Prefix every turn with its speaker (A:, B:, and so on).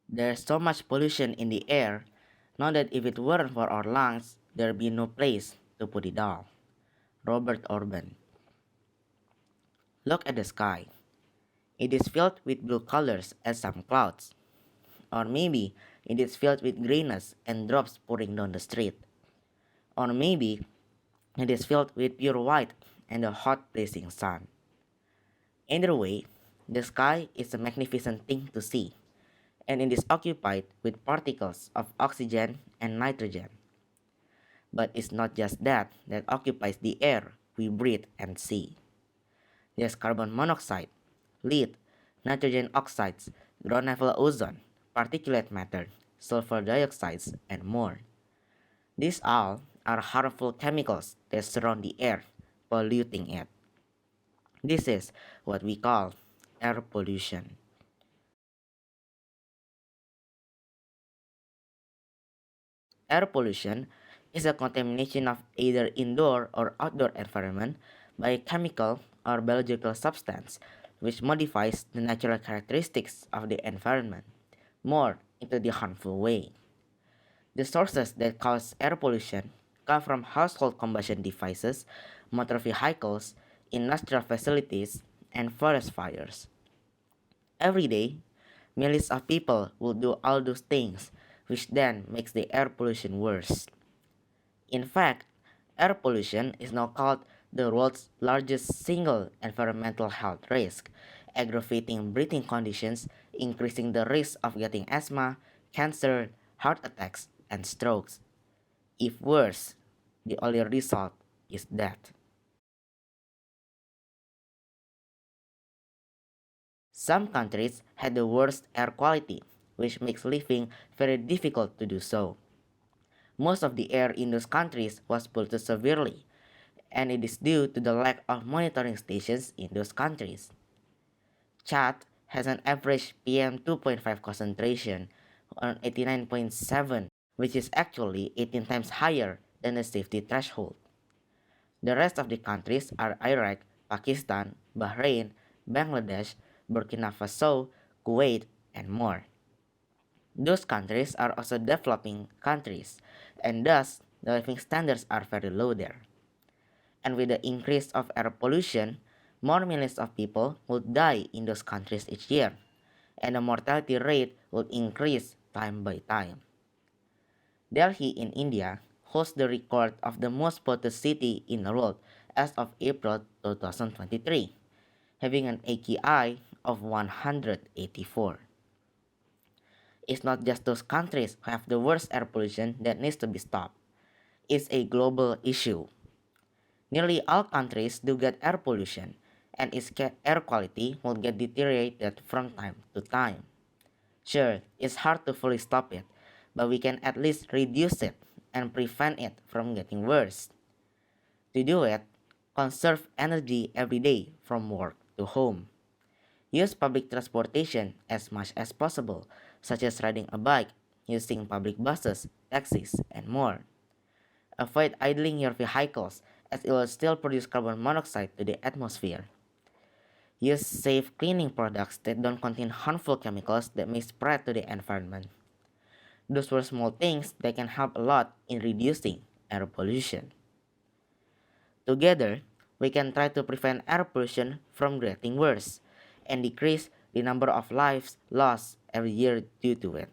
A: There's so much pollution in the air, now that if it weren't for our lungs, there'd be no place to put it all. Robert Orban. Look at the sky. It is filled with blue colors and some clouds. Or maybe it is filled with grayness and drops pouring down the street. Or maybe it is filled with pure white and a hot blazing sun. Either way, the sky is a magnificent thing to see, and it is occupied with particles of oxygen and nitrogen. But it's not just that occupies the air we breathe and see. There's carbon monoxide, lead, nitrogen oxides, ground level ozone, particulate matter, sulfur dioxides, and more. These all are harmful chemicals that surround the air, polluting it. This is what we call air pollution. Air pollution is a contamination of either indoor or outdoor environment by a chemical or biological substance which modifies the natural characteristics of the environment more into the harmful way. The sources that cause air pollution come from household combustion devices, motor vehicles, industrial facilities, and forest fires. Every day, millions of people will do all those things, which then makes the air pollution worse. In fact, air pollution is now called the world's largest single environmental health risk, aggravating breathing conditions, increasing the risk of getting asthma, cancer, heart attacks, and strokes. If worse, the only result is death. Some countries had the worst air quality, which makes living very difficult to do so. Most of the air in those countries was polluted severely, and it is due to the lack of monitoring stations in those countries. Chad has an average PM 2.5 concentration on 89.7, which is actually 18 times higher than the safety threshold. The rest of the countries are Iraq, Pakistan, Bahrain, Bangladesh, Burkina Faso, Kuwait, and more. Those countries are also developing countries, and thus the living standards are very low there. And with the increase of air pollution, more millions of people would die in those countries each year, and the mortality rate would increase time by time. Delhi in India holds the record of the most polluted city in the world as of April 2023, having an AQI of 184. It's not just those countries who have the worst air pollution that needs to be stopped. It's a global issue. Nearly all countries do get air pollution, and its air quality will get deteriorated from time to time. Sure, it's hard to fully stop it, but we can at least reduce it and prevent it from getting worse. To do it, conserve energy every day from work to home. Use public transportation as much as possible, such as riding a bike, using public buses, taxis, and more. Avoid idling your vehicles as it will still produce carbon monoxide to the atmosphere. Use safe cleaning products that don't contain harmful chemicals that may spread to the environment. Those were small things that can help a lot in reducing air pollution. Together, we can try to prevent air pollution from getting worse and decrease the number of lives lost every year due to it.